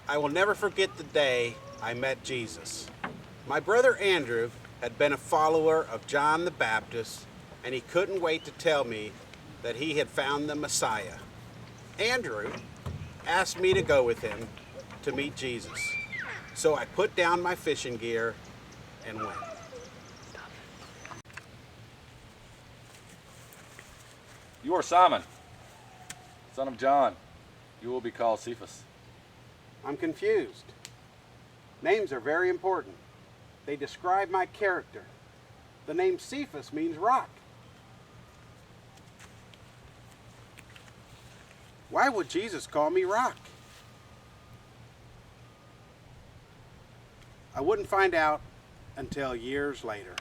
I will never forget the day I met Jesus. My brother Andrew had been a follower of John the Baptist, and he couldn't wait to tell me that he had found the Messiah. Andrew asked me to go with him to meet Jesus. So I put down my fishing gear and went. You are Simon, son of John. You will be called Cephas. I'm confused. Names are very important. They describe my character. The name Cephas means rock. Why would Jesus call me rock? I wouldn't find out until years later.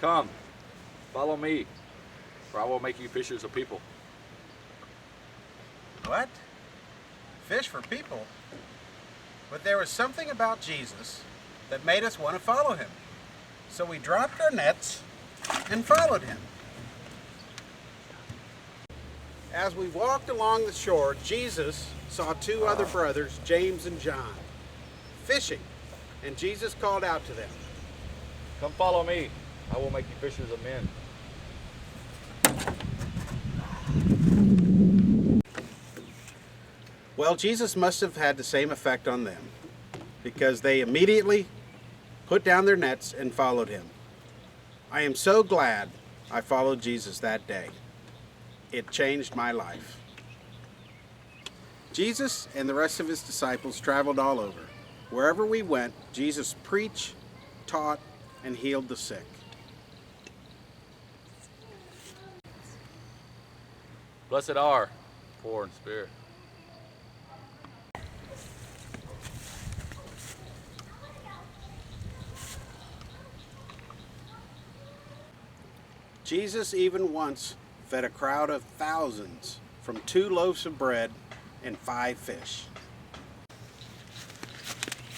Come, follow me, for I will make you fishers of people. What? Fish for people? But there was something about Jesus that made us want to follow him. So we dropped our nets and followed him. As we walked along the shore, Jesus saw two other brothers, James and John, fishing, and Jesus called out to them. Come follow me. I will make you fishers of men. Well, Jesus must have had the same effect on them, because they immediately put down their nets and followed him. I am so glad I followed Jesus that day. It changed my life. Jesus and the rest of his disciples traveled all over. Wherever we went, Jesus preached, taught, and healed the sick. Blessed are poor in spirit. Jesus even once fed a crowd of thousands from 2 loaves of bread and 5 fish.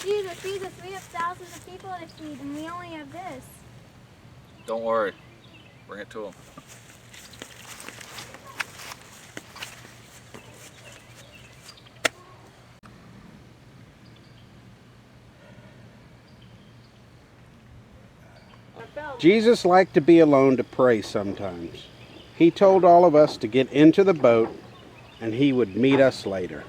Jesus, we have thousands of people to feed and we only have this. Don't worry. Bring it to them. Jesus liked to be alone to pray sometimes. He told all of us to get into the boat and he would meet us later.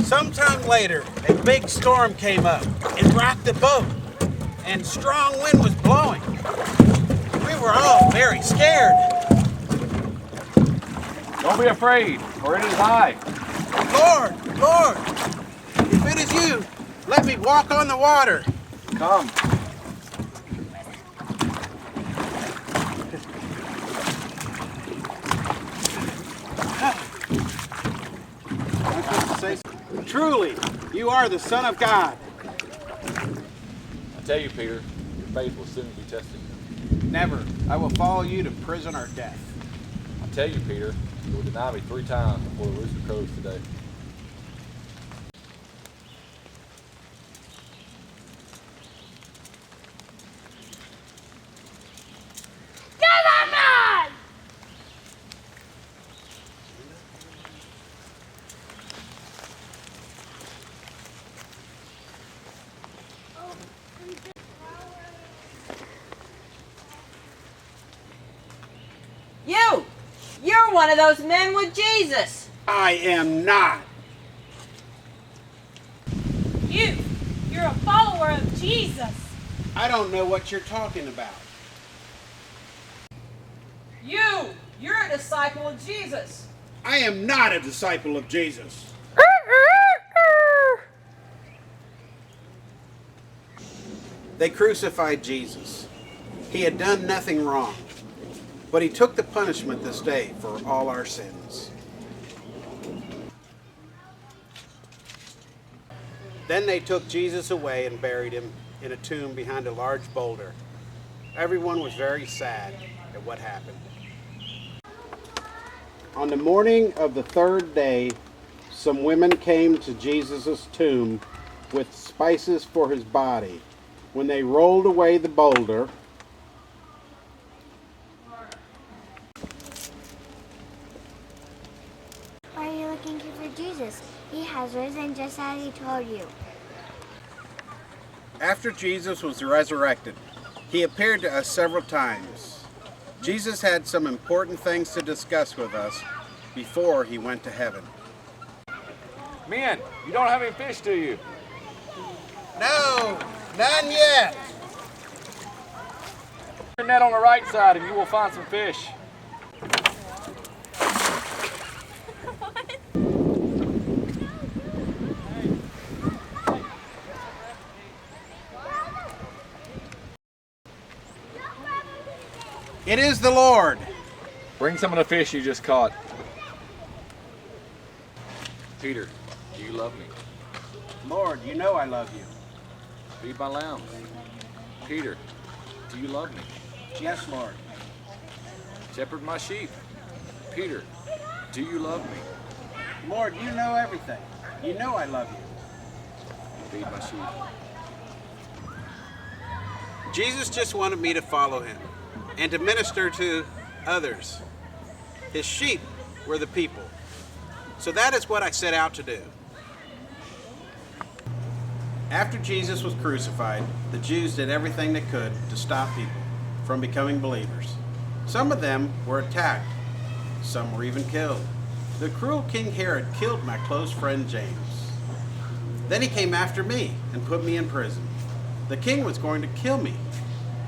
Sometime later, a big storm came up. It rocked the boat and strong wind was blowing. We were all very scared. Don't be afraid, for it is I. Lord, if it is you, let me walk on the water. Come. Truly, you are the Son of God. I tell you, Peter, your faith will soon be tested. Never. I will follow you to prison or death. I tell you, Peter, you will deny me 3 times before the rooster crows today. You're one of those men with Jesus. I am not. You're a follower of Jesus. I don't know what you're talking about. You're a disciple of Jesus. I am not a disciple of Jesus. They crucified Jesus. He had done nothing wrong, but he took the punishment this day for all our sins. Then they took Jesus away and buried him in a tomb behind a large boulder. Everyone was very sad at what happened. On the morning of the 3rd day, some women came to Jesus' tomb with spices for his body. When they rolled away the boulder, Jesus. He has risen just as he told you. After Jesus was resurrected, he appeared to us several times. Jesus had some important things to discuss with us before he went to heaven. Men, you don't have any fish, do you? No, none yet. Your net on the right side and you will find some fish. It is the Lord. Bring some of the fish you just caught. Peter, do you love me? Lord, you know I love you. Feed my lambs. Peter, do you love me? Yes, Lord. Shepherd my sheep. Peter, do you love me? Lord, you know everything. You know I love you. Feed my sheep. Jesus just wanted me to follow him and to minister to others. His sheep were the people. So that is what I set out to do. After Jesus was crucified, the Jews did everything they could to stop people from becoming believers. Some of them were attacked. Some were even killed. The cruel King Herod killed my close friend James. Then he came after me and put me in prison. The king was going to kill me,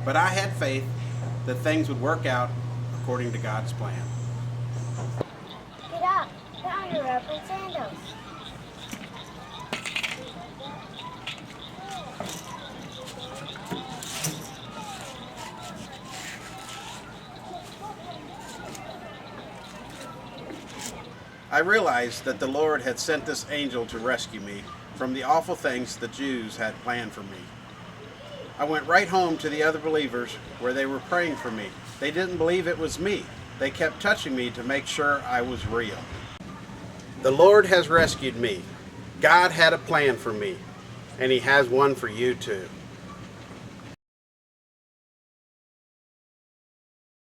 but I had faith that things would work out according to God's plan. Get up. Put on your robe and sandals. I realized that the Lord had sent this angel to rescue me from the awful things the Jews had planned for me. I went right home to the other believers where they were praying for me. They didn't believe it was me. They kept touching me to make sure I was real. The Lord has rescued me. God had a plan for me, and he has one for you too.